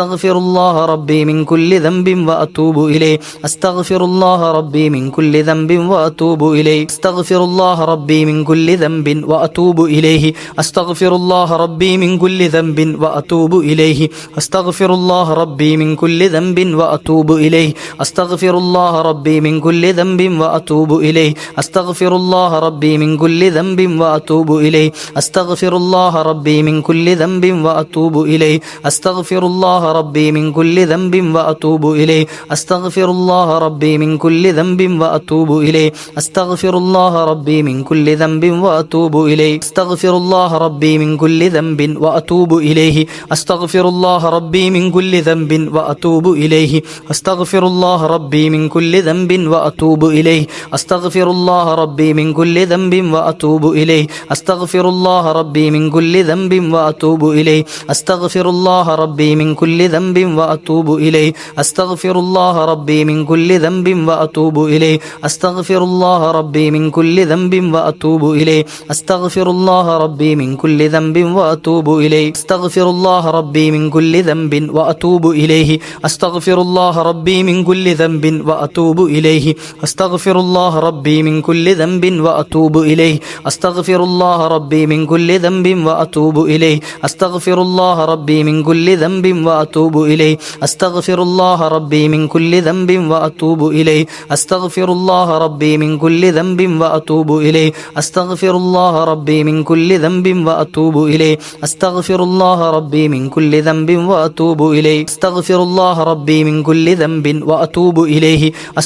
അസ്തഗ്ഫിറുല്ലാഹ റബ്ബി മിൻ കുല്ലി ദംബിൻ വഅതൂബു ഇലൈഹി അസ്തഗ്ഫിറുല്ലാഹ റബ്ബി മിൻ കുല്ലി ദംബിൻ വഅതൂബു ഇലൈഹി അസ്തഗ്ഫിറുല്ലാഹ റബ്ബി മിൻ കുല്ലി ദംബിൻ വഅതൂബു ഇലൈഹി അസ്തഗ്ഫിറുല്ലാഹ റബ്ബി മിൻ കുല്ലി ദംബിൻ വഅതൂബു ഇലൈഹി അസ്തഗ്ഫിറുല്ലാഹ റബ്ബി മിൻ കുല്ലി ദംബിൻ വഅതൂബു ഇലൈഹി അസ്തഗ്ഫിറുല്ലാഹ റബ്ബി മിൻ കുല്ലി ദംബിൻ വഅതൂബു ഇലൈഹി അസ്തഗ്ഫിറുല്ലാഹ റബ്ബി മിൻ കുല്ലി ദംബിൻ വഅതൂബു ഇലൈഹി അസ്തഗ്ഫിറുല്ലാഹ റബ്ബി മിൻ കുല്ലി ദംബിൻ വഅതൂബു ഇലൈഹി അസ്തഗ്ഫിറുല്ലാഹ റബ്ബി മിൻ കുല്ലി ദംബിൻ വഅതൂബു ഇലൈഹി അസ്തഗ്ഫിറുല്ലാഹ റബ്ബി മിൻ കുല്ലി ദംബിൻ വഅതൂബു ഇലൈഹി അസ്തഗ്ഫിറുല്ലാഹ റബ്ബി മിൻ കുല്ലി ദംബിൻ വഅതൂബു ഇലൈഹി അസ്തഗ്ഫിറുല്ലാഹ റബ്ബി മിൻ കുല്ലി ദംബിൻ വഅതൂബു ഇലൈഹി അസ്തഗ്ഫിറുല്ലാഹ റബ്ബി മിൻ കുല്ലി ദംബിൻ വഅതൂബു ഇലൈഹി അസ്തഗ്ഫിറുല്ലാഹ റബ്ബി മിൻ കുല്ലി ദംബിൻ വഅതൂബു ഇലൈഹി അസ്തഗ്ഫിറുല്ലാഹ റബ്ബി മിൻ കുല്ലി ദംബിൻ വഅതൂബു ഇലൈഹി അസ്തഗ്ഫിറുല്ലാഹ റബ്ബി മിൻ കുല്ലി ദംബിൻ വഅതൂബു ഇലൈഹി അസ്തഗ്ഫിറുല്ലാഹ റബ്ബി മിൻ കുല്ലി ദംബിൻ വഅതൂബു ഇലൈഹി അസ്തഗ്ഫിറുല്ലാഹ റബ്ബി മിൻ കുല്ലി ദംബിൻ വഅതൂബു ഇലൈഹി അസ്തഗ്ഫിറുല്ലാഹ റബ്ബി മിൻ കുല്ലി ദംബിൻ വഅതൂബു ഇലൈഹി അസ്തഗ്ഫിറുല്ലാഹ റബ്ബി മിൻ കുല്ലി ദംബിൻ വഅതൂബു ഇലൈഹി അസ്തഗ്ഫിറുല്ലാഹ റബ്ബി മിൻ കുല്ലി ദംബിൻ വഅതൂബു ഇലൈഹി അസ്തഗ്ഫിറുല്ലാഹ റബ്ബി മിൻ കുല്ലി ദംബിൻ വഅതൂബു ഇലൈഹി അസ്തഗ്ഫിറുല്ലാഹ റബ്ബി മിൻ കുല്ലി ദംബിൻ വഅതൂബു ഇലൈഹി അസ്തഗ്ഫിറുല്ലാഹ റബ്ബി മിൻ കുല്ലി ദംബിൻ വഅതൂബു ഇലൈഹി അസ്തഗ്ഫിറുല്ലാഹ റബ്ബി മിൻ കുല്ലി ദംബിൻ വഅതൂബു ഇലൈഹി അസ്തഗ്ഫിറുല്ലാഹ റബ്ബി മിൻ കുല്ലി ദംബിൻ വഅതൂബു ഇലൈഹി അസ്തഗ്ഫിറുല്ലാഹ റബ്ബി മിൻ കുല്ലി ദംബിൻ വഅതൂബു ഇലൈഹി അസ്തഗ്ഫിറുല്ലാഹ റബ്ബി മിൻ കുല്ലി ദംബിൻ വഅതൂബു ഇലൈഹി അസ്തഗ്ഫിറുല്ലാഹ റബ്ബി മിൻ കുല്ലി ദംബിൻ വഅതൂബു ഇലൈഹി അസ്തഗ്ഫിറുല്ലാഹ റബ്ബി മിൻ കുല്ലി ദംബിൻ വഅതൂബു ഇലൈഹി അസ്തഗ്ഫിറുല്ലാഹ റബ്ബി മിൻ കുല്ലി ദംബിൻ വഅതൂബു ഇലൈഹി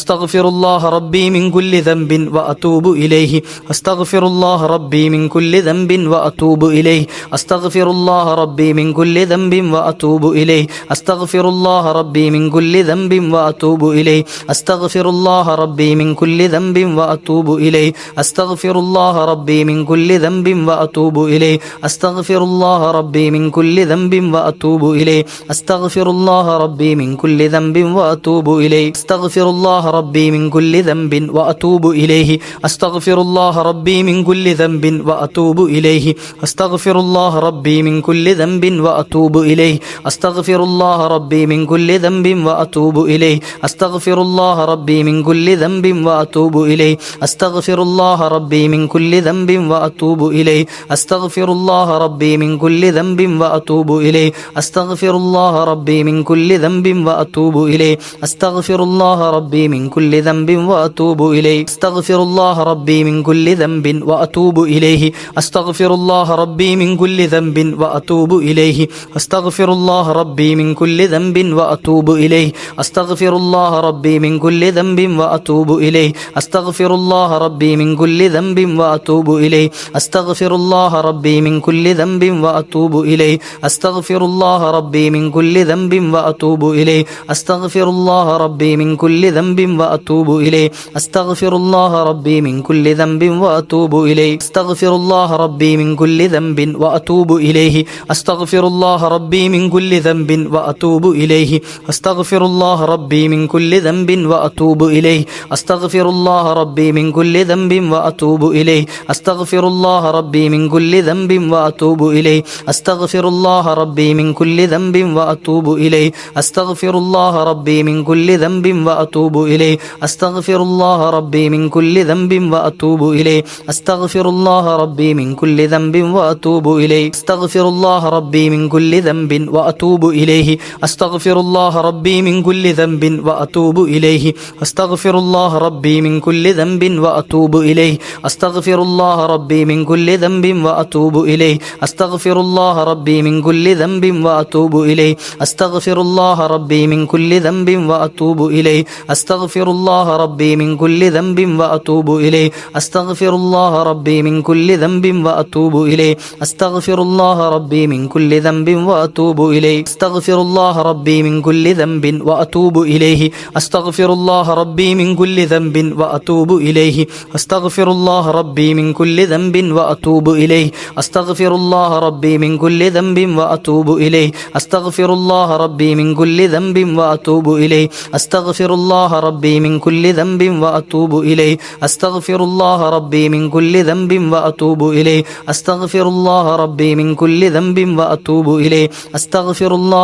അസ്തഗ്ഫിറുല്ലാഹ റബ്ബി മിൻ കുല്ലി ദംബിൻ വഅതൂബു ഇലൈഹി അസ്തഗ്ഫിറുല്ലാഹ റബ്ബി മിൻ കുല്ലി ദംബിൻ വഅതൂബു ഇലൈഹി അസ്തഗ്ഫിറുല്ലാഹ റബ്ബി മിൻ കുല്ലി ദംബിൻ വഅതൂബു ഇലൈഹി അസ്തഗ്ഫിറുല്ലാഹ റബ്ബി മിൻ കുല്ലി ദംബിൻ വഅതൂബു ഇലൈഹി അസ്തഗ്ഫിറുല്ലാഹ റബ്ബി മിൻ കുല്ലി ദംബിൻ വഅതൂബു ഇലൈഹി അസ്തഗ്ഫിറുല്ലാഹ റബ്ബി മിൻ കുല്ലി ദംബിൻ വഅതൂബു ഇലൈഹി അസ്തഗ്ഫിറുല്ലാഹ റബ്ബി മിൻ കുല്ലി ദംബിൻ വഅതൂബു ഇലൈഹി അസ്തഗ്ഫിറുല്ലാഹ റബ്ബി മിൻ കുല്ലി ദംബിൻ വഅതൂബു ഇലൈഹി അസ്തഗ്ഫിറുല്ലാഹ റബ്ബി മിൻ കുല്ലി ദംബിൻ വഅതൂബു ഇലൈഹി അസ്തഗ്ഫിറുല്ലാഹ റബ്ബി മിൻ കുല്ലി ദംബിൻ വഅതൂബു ഇലൈഹി അസ്തഗ്ഫിറുല്ലാഹ റബ്ബി മിൻ കുല്ലി ദംബിൻ വഅതൂബു ഇലൈഹി അസ്തഗ്ഫിറുല്ലാഹ റബ്ബി മിൻ കുല്ലി ദംബിൻ വഅതൂബു ഇലൈഹി അസ്തഗ്ഫിറുല്ലാഹ റബ്ബി മിൻ കുല്ലി ദംബിൻ വഅതൂബു ഇലൈഹി അസ്തഗ്ഫിറുല്ലാഹ റബ്ബി മിൻ കുല്ലി ദംബിൻ വഅതൂബു ഇലൈഹി അസ്തഗ്ഫിറുല്ലാഹ റബ്ബി മിൻ കുല്ലി ദംബിൻ വഅതൂബു ഇലൈഹി അസ്തഗ്ഫിറുല്ലാഹ റബ്ബി മിൻ കുല്ലി ദംബിൻ വഅതൂബു ഇലൈഹി അസ്തഗ്ഫിറുല്ലാഹ റബ്ബി മിൻ കുല്ലി ദംബിൻ വഅതൂബു ഇലൈഹി അസ്തഗ്ഫിറുല്ലാഹ റബ്ബി മിൻ കുല്ലി ദംബിൻ വഅതൂബു ഇലൈഹി അസ്തഗ്ഫിറുല്ലാഹ റബ്ബി മിൻ കുല്ലി ദംബിൻ വഅതൂബു ഇലൈഹി അസ്തഗ്ഫിറുല്ലാഹ റബ്ബി മിൻ കുല്ലി ദംബിൻ വഅതൂബു ഇലൈഹി അസ്തഗ്ഫിറുല്ലാഹ റബ്ബി മിൻ കുല്ലി ദംബിൻ വഅതൂബു ഇലൈഹി അസ്തഗ്ഫിറുല്ലാഹ റബ്ബി മിൻ കുല്ലി ദംബിൻ വഅതൂബു ഇലൈഹി അസ്തഗ്ഫിറുല്ലാഹ റബ്ബി മിൻ കുല്ലി ദംബിൻ വഅതൂബു ഇലൈഹി അസ്തഗ്ഫിറുല്ലാഹ റബ്ബി മിൻ കുല്ലി ദംബിൻ വഅതൂബു ഇലൈഹി അസ്തഗ്ഫിറുല്ലാഹ റബ്ബി മിൻ കുല്ലി ദംബിൻ വഅതൂബു ഇലൈഹി അസ്തഗ്ഫിറുല്ലാഹ റബ്ബി മിൻ കുല്ലി ദംബിൻ വഅതൂബു ഇലൈഹി അസ്തഗ്ഫിറുല്ലാഹ റബ്ബി മിൻ കുല്ലി ദംബിൻ വഅതൂബു ഇലൈഹി അസ്തഗ്ഫിറുല്ലാഹ റബ്ബി മിൻ കുല്ലി ദംബിൻ വഅതൂബു ഇലൈഹി അസ്തഗ്ഫിറുല്ലാഹ റബ്ബി മിൻ കുല്ലി ദംബിൻ വഅതൂബു ഇലൈഹി അസ്തഗ്ഫിറുല്ലാഹ റബ്ബി മിൻ കുല്ലി ദംബിൻ വഅതൂബു ഇലൈഹി അസ്തഗ്ഫിറുല്ലാഹ റബ്ബി മിൻ കുല്ലി ദംബിൻ വഅതൂബു ഇലൈഹി അസ്തഗ്ഫിറുല്ലാഹ റബ്ബി മിൻ കുല്ലി ദംബിൻ വഅതൂബു ഇലൈഹി അസ്തഗ്ഫിറുല്ലാഹ റബ്ബി മിൻ കുല്ലി ദംബിൻ വഅതൂബു ഇലൈഹി അസ്തഗ്ഫിറുല്ലാഹ റബ്ബി മിൻ കുല്ലി ദംബിൻ വഅതൂബു ഇലൈഹി അസ്തഗ്ഫിറുല്ലാഹ റബ്ബി മിൻ കുല്ലി ദംബിൻ വഅതൂബു ഇലൈഹി അസ്തഗ്ഫിറുല്ലാഹ റബ്ബി മിൻ കുല്ലി ദംബിൻ വഅതൂബു ഇലൈഹി അസ്തഗ്ഫിറുല്ലാഹ റബ്ബി മിൻ കുല്ലി ദംബിൻ വഅതൂബു ഇലൈഹി അസ്തഗ്ഫിറുല്ലാഹ റബ്ബി മിൻ കുല്ലി ദംബിൻ വഅതൂബു ഇലൈഹി അസ്തഗ്ഫിറുല്ലാഹ റബ്ബി മിൻ കുല്ലി ദംബിൻ വഅതൂബു ഇലൈഹി അസ്തഗ്ഫിറുല്ലാഹ റബ്ബി മിൻ കുല്ലി ദംബിൻ വഅതൂബു ഇലൈഹി അസ്തഗ്ഫിറുല്ലാഹ റബ്ബി മിൻ കുല്ലി ദംബിൻ വഅതൂബു ഇലൈഹി അസ്തഗ്ഫിറുല്ലാഹ റബ്ബി മിൻ കുല്ലി ദംബിൻ വഅതൂബു ഇലൈഹി അസ്തഗ്ഫിറുല്ലാഹ റബ്ബി മിൻ കുല്ലി ദംബിൻ വഅതൂബു ഇലൈഹി അസ്തഗ്ഫിറുല്ലാഹ റബ്ബി മിൻ കുല്ലി ദംബിൻ വഅതൂബു ഇലൈഹി അസ്തഗ്ഫിറുല്ലാഹ റബ്ബി മിൻ കുല്ലി ദംബിൻ വഅതൂബു ഇലൈഹി അസ്തഗ്ഫിറുല്ലാഹ റബ്ബി മിൻ കുല്ലി ദംബിൻ വഅതൂബു ഇലൈഹി അസ്തഗ്ഫിറുല്ലാഹ റബ്ബി മിൻ കുല്ലി ദംബിൻ വഅതൂബു ഇലൈഹി അസ്തഗ്ഫിറുല്ലാഹ റബ്ബി മിൻ കുല്ലി ദംബിൻ വഅതൂബു ഇലൈഹി അസ്തഗ്ഫിറുല്ലാഹ റബ്ബി മിൻ കുല്ലി ദംബിൻ വഅതൂബു ഇലൈഹി അസ്തഗ്ഫിറുല്ലാഹ റബ്ബി മിൻ കുല്ലി ദംബിൻ വഅതൂബു ഇലൈഹി അസ്തഗ്ഫിറുല്ലാഹ റബ്ബി മിൻ കുല്ലി ദംബിൻ വഅതൂബു ഇലൈഹി അസ്തഗ്ഫിറുല്ലാഹ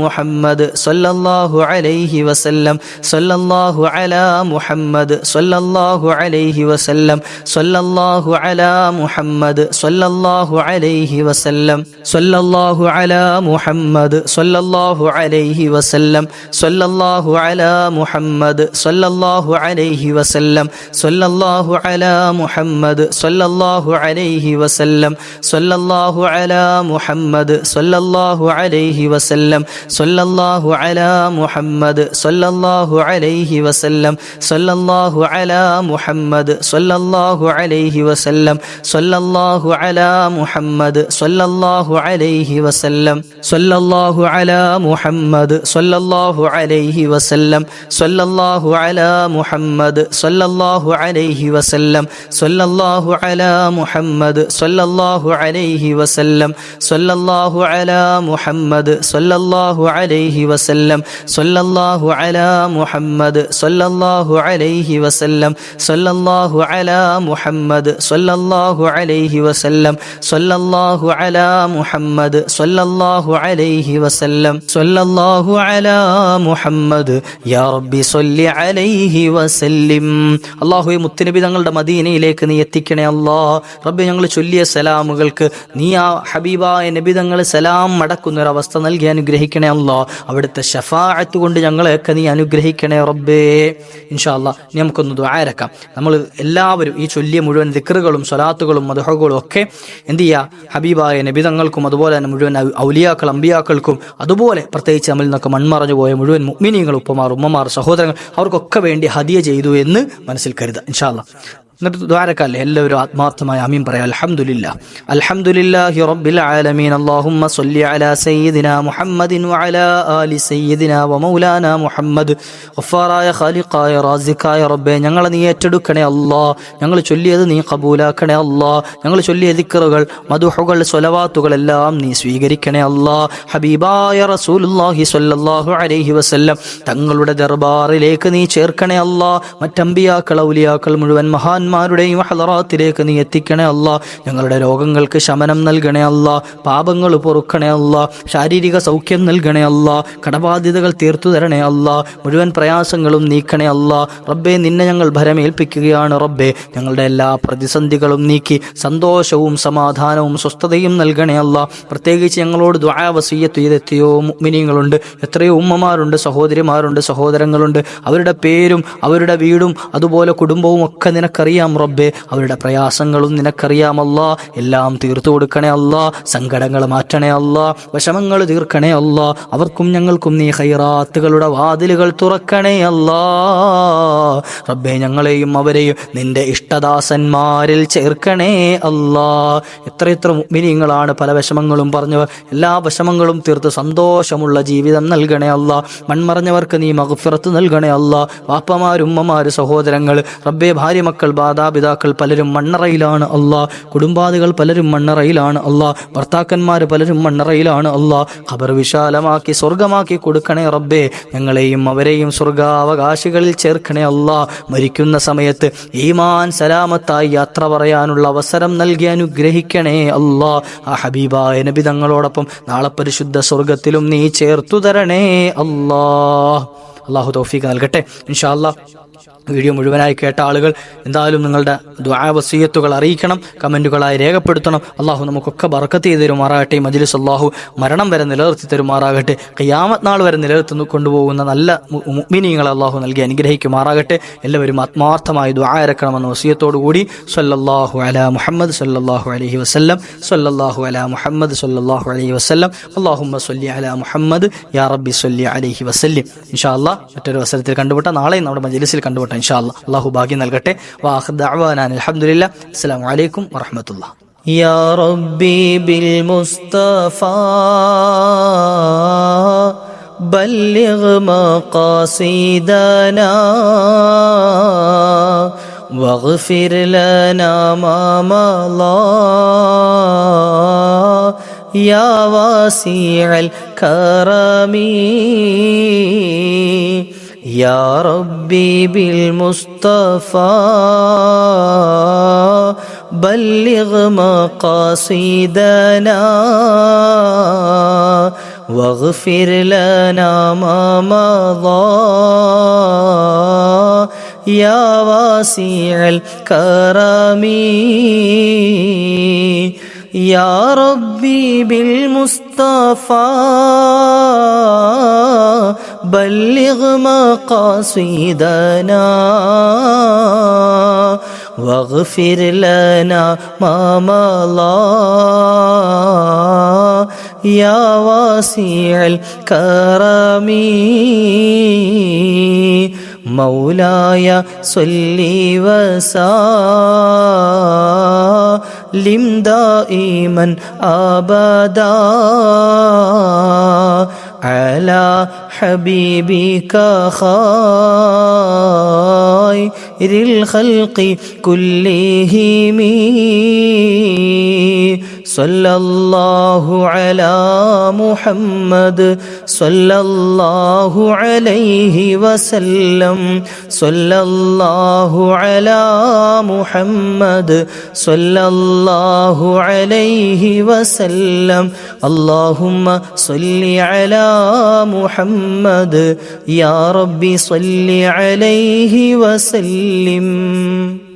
മുഹമ്മദ് സ്വല്ലല്ലാഹു അലൈഹി വസല്ലം സ്വല്ലല്ലാഹു അലാ മുഹമ്മദ് സ്വല്ലല്ലാഹു അലൈഹി വസല്ലം സ്വല്ലല്ലാഹു അലാ മുഹമ്മദ് സ്വല്ലല്ലാഹു അലൈഹി വസല്ലം സ്വല്ലല്ലാഹു അലാ മുഹമ്മദ് സ്വല്ലല്ലാഹു അലൈഹി വസല്ലം സ്വല്ലല്ലാഹു അലാ മുഹമ്മദ് സ്വല്ലല്ലാഹു അലൈഹി വസല്ലം സ്വല്ലല്ലാഹു അലാ മുഹമ്മദ് സ്വല്ലല്ലാഹു അലൈഹി വസല്ലം സ്വല്ലല്ലാഹു അലാ മുഹമ്മദ് സ്വല്ലല്ലാഹു അലൈഹി വസല്ലം സ്വല്ലല്ലാഹു അലാ മുഹമ്മദ് സ്വല്ലല്ലാഹു അലൈഹി വസല്ലം സ്വല്ലല്ലാഹു അലാ മുഹമ്മദ് സ്വല്ലല്ലാഹു അലൈഹി വസല്ലം സ്വല്ലല്ലാഹു അലാ മുഹമ്മദ് സ്വല്ലല്ലാഹു അലൈഹി വസല്ലം സ്വല്ലല്ലാഹു അലാ മുഹമ്മദ് സ്വല്ലല്ലാഹു അലൈഹി വസല്ലം സ്വല്ലല്ലാഹു അലാ മുഹമ്മദ് സ്വല്ലല്ലാഹു അലൈഹി വസല്ലം സ്വല്ലല്ലാഹു അലാ മുഹമ്മദ് സ്വല്ലല്ലാഹു അലൈഹി വസല്ലം സ്വല്ലല്ലാഹു അലാ മുഹമ്മദ് സ്വല്ലല്ലാഹു അലൈഹി വസല്ലം സ്വല്ലല്ലാഹു അലാ മുഹമ്മദ് സ്വല്ലല്ലാഹു അലൈഹി വസല്ലം സ്വല്ലല്ലാഹു അലാ മുഹമ്മദ് സ്വല്ലല്ലാഹു അലൈഹി വസല്ലം സ്വല്ലല്ലാഹു അലാ മുഹമ്മദ് സ്വല്ലല്ലാഹു അലൈഹി വസല്ലം സ്വല്ലല്ലാഹു അലാ മുഹമ്മദ് യാ റബ്ബി സ്വല്ലി അലൈഹി വസല്ലിം. അല്ലാഹുവേ, മുത്തുനബി തങ്ങളുടെ മദീനയിലേക്ക് നീ എത്തിക്കണേ അല്ലാ. റബ്ബേ, ഞങ്ങൾ ചൊല്ലിയ സലാമുകൾക്ക് നീ ആ ഹബീബായ നബി തങ്ങൾ സലാം മടക്കുന്നൊരവസ്ഥ നൽകി അനുഗ്രഹിക്കണേ അല്ലാ. അവിടുത്തെ ശഫാഅത്ത് കൊണ്ട് ഞങ്ങളെയൊക്കെ നീ അനുഗ്രഹിക്കണേ റബ്ബേ. ഇൻഷാ അല്ലാ, ഇനി നമുക്കൊന്ന് ദുആരക്കാം. നമ്മൾ എല്ലാവരും ഈ ചൊല്ലിയ മുഴുവൻ ദിക്റുകളും സ്വലാത്തുകളും മദ്ഹുകളും ഒക്കെ എന്ത് ചെയ്യുക, ഹബീബായ നബി തങ്ങൾക്കും അതുപോലെ തന്നെ മുഴുവൻ ഔലിയാക്കൾ അമ്പിയാക്കൾക്കും അതുപോലെ പ്രത്യേകിച്ച് നമ്മിൽ നിന്നൊക്കെ മൺമറഞ്ഞു പോയ മുഴുവൻ മുഅ്മിനീങ്ങൾ, ഉപ്പമാർ, ഉമ്മമാർ, സഹോദരങ്ങൾ, അവർക്കൊക്കെ വേണ്ടി ഹദിയ ചെയ്തു എന്ന് മനസ്സിൽ കരുതുക. ഇൻഷാ അല്ലാ, എന്നിട്ട് ദ്വാരക്കല്ലേ എല്ലാവരും ആത്മാർത്ഥമായി ആമീൻ പറയാം. അൽഹംദുലില്ലാ അൽഹംദുലില്ലാഹി റബ്ബിൽ ആലമീൻ. അല്ലാഹുമ്മ സ്വല്ലി അലാ സയ്യിദിനാ മുഹമ്മദിൻ വഅലാ ആലി സയ്യിദിനാ വമൗലാനാ മുഹമ്മദ്. ഗഫാറായ ഖാലിഖായ റാസിഖായ റബ്ബേ, ഞങ്ങളെ നീ ഏറ്റെടുക്കണേ അല്ലാ. ഞങ്ങൾ ചൊല്ലിയത് നീ ഖബൂലാക്കണേ അല്ലാ. ഞങ്ങൾ ചൊല്ലിയ ദിക്റുകൾ, മദ്ഹുകൾ, സ്വലവാത്തുകൾ എല്ലാം നീ സ്വീകരിക്കണേ അല്ലാ. ഹബീബായ റസൂലുള്ളാഹി സ്വല്ലല്ലാഹു അലൈഹി വസല്ലം തങ്ങളുടെ ദർബാറിലേക്ക് നീ ചേർക്കണേ അല്ലാ. മറ്റമ്പിയാക്കൾ, ഔലിയാക്കൾ മുഴുവൻ മഹാന്മാരുടെയും ഹളറാത്തിലേക്ക് നീ എത്തിക്കണേ അല്ലാ. ഞങ്ങളുടെ രോഗങ്ങൾക്ക് ശമനം നൽകണേ അല്ലാ. പാപങ്ങൾ പൊറുക്കണേ അല്ലാ. ശാരീരിക സൗഖ്യം നൽകണേ അല്ലാ. കടബാധ്യതകൾ തീർത്തു തരണേ അല്ലാ. മുഴുവൻ പ്രയാസങ്ങളും നീക്കണേ അല്ലാ. റബ്ബേ, നിന്നെ ഞങ്ങൾ ഭരമേൽപ്പിക്കുകയാണ് റബ്ബേ. ഞങ്ങളുടെ എല്ലാ പ്രതിസന്ധികളും നീക്കി സന്തോഷവും സമാധാനവും സ്വസ്ഥതയും നൽകണേ അല്ലാ. പ്രത്യേകിച്ച് ഞങ്ങളോട് ദുആ വസിയ്യത്ത് ചെയ്ത് എത്തിയോ മുഅ്മിനീങ്ങളുണ്ട്, എത്രയോ ഉമ്മമാരുണ്ട്, സഹോദരിമാരുണ്ട്, സഹോദരങ്ങളുണ്ട്. അവരുടെ പേരും അവരുടെ വീടും അതുപോലെ കുടുംബവും ഒക്കെ നിനക്കറിയാം റബ്ബേ. അവരുടെ പ്രയാസങ്ങളും നിനക്കറിയാമല്ലാ. എല്ലാം തീർത്തു കൊടുക്കണേ അല്ലാ. സങ്കടങ്ങൾ മാറ്റണേ അല്ലാ. വിഷമങ്ങൾ തീർക്കണേ അല്ലാ. അവർക്കും ഞങ്ങൾക്കും നീ ഖൈറാത്തുകളുടെ വാതിലുകൾ തുറക്കണേ അല്ലാ. റബ്ബേ, ഞങ്ങളെയും അവരെയും നിന്റെ ഇഷ്ടദാസന്മാരിൽ ചേർക്കണേ അല്ലാ. എത്രയെത്ര മുഅ്മിനീങ്ങളാണ് പല വിഷമങ്ങളും പറഞ്ഞവർ. എല്ലാ വിഷമങ്ങളും തീർത്ത് സന്തോഷമുള്ള ജീവിതം നൽകണേ അല്ലാ. മൺമറഞ്ഞവർക്ക് നീ മഗ്ഫിറത്ത് നൽകണേ അല്ലാ. വാപ്പമാര്, ഉമ്മമാര്, സഹോദരങ്ങൾ, റബ്ബേ, ഭാര്യ മക്കൾ, മാതാപിതാക്കൾ പലരും മണ്ണറയിലാണ് അല്ലാ. കുടുംബാദികൾ പലരും മണ്ണറയിലാണ് അല്ലാ. ഭർത്താക്കന്മാർ പലരും മണ്ണറയിലാണ് അല്ലാ. ഖബർ വിശാലമാക്കി സ്വർഗമാക്കി കൊടുക്കണേ റബ്ബേ. ഞങ്ങളെയും അവരെയും സ്വർഗാവകാശികളിൽ ചേർക്കണേ അല്ലാ. മരിക്കുന്ന സമയത്ത് ഈമാൻ സലാമത്തായി യാത്ര പറയാനുള്ള അവസരം നൽകി അനുഗ്രഹിക്കണേ അല്ലാ. ആ ഹബീബായ നബി തങ്ങളോടൊപ്പം നാളെ പരിശുദ്ധ സ്വർഗത്തിലും നീ ചേർത്തു തരണേ അല്ലാ. അല്ലാഹു തൗഫീഖ് നൽകട്ടെ. ഇൻഷാ അല്ലാ, വീഡിയോ മുഴുവനായി കേട്ട ആളുകൾ എന്തായാലും നിങ്ങളുടെ ദുആ വസിയ്യത്തുകൾ അറിയിക്കണം, കമൻറ്റുകളായി രേഖപ്പെടുത്തണം. അള്ളാഹു നമുക്കൊക്കെ ബർക്കത്ത് ചെയ്ത് തരുമാറാകട്ടെ. മജ്ലിസ് അള്ളാഹു മരണം വരെ നിലനിർത്തി തരുമാറാകട്ടെ. ഖിയാമത്ത് നാൾ വരെ നിലനിർത്തി കൊണ്ടുപോകുന്ന നല്ല മുഅ്മിനീങ്ങളെ അള്ളാഹു നൽകി അനുഗ്രഹിക്കുമാറാകട്ടെ. എല്ലാവരും ആത്മാർത്ഥമായി ദുആ ഇറക്കണമെന്ന വസിയ്യത്തോടു കൂടി സ്വല്ലല്ലാഹു അലാ മുഹമ്മദ് സ്വല്ലല്ലാഹു അലൈഹി വസല്ലം സ്വല്ലല്ലാഹു അലാ മുഹമ്മദ് സ്വല്ലല്ലാഹു അലൈഹി വസല്ലം അല്ലാഹുമ്മ സ്വല്ലി അലാ മുഹമ്മദ് യാ റബ്ബി സ്വല്ലി അലൈഹി വസല്ലം. ഇൻഷാ അല്ലാഹ് മറ്റൊരു അവസരത്തിൽ കണ്ടുമുട്ട, നാളെയും നമ്മുടെ മജ്ലിസിൽ കണ്ടുമുട്ട ഇൻഷാ അല്ലാഹ്. അല്ലാഹു ഭാഗ്യം നൽകട്ടെ. വആഖിറു ദഅ്വാനാ അൽഹംദുലില്ലാഹ്. അസ്സലാമു അലൈക്കും വറഹ്മത്തുള്ളാഹി. യാ റബ്ബി ബിൽ മുസ്തഫാ ബല്ലിഗ് മഖാസിദനാ വഗ്ഫിർ ലനാ മാ മളാ യാ വാസിഅൽ കറമി യാ റബ്ബി ബിൽ മുസ്തഫാ ബല്ലിഗ് മഖാസിദനാ واغفر لنا ما مضى يا واسع الكرم يا ربي بالمصطفى بلغ مقاصدنا واغفر لنا ما مضى يا واسع الكرم مولاي صل وسلم دائما أبدا على حبيبك خير الخلق كلهم صلى الله على محمد صلى الله عليه وسلم صلى الله على محمد صلى الله عليه وسلم اللهم صل على محمد يا ربي صل عليه وسلم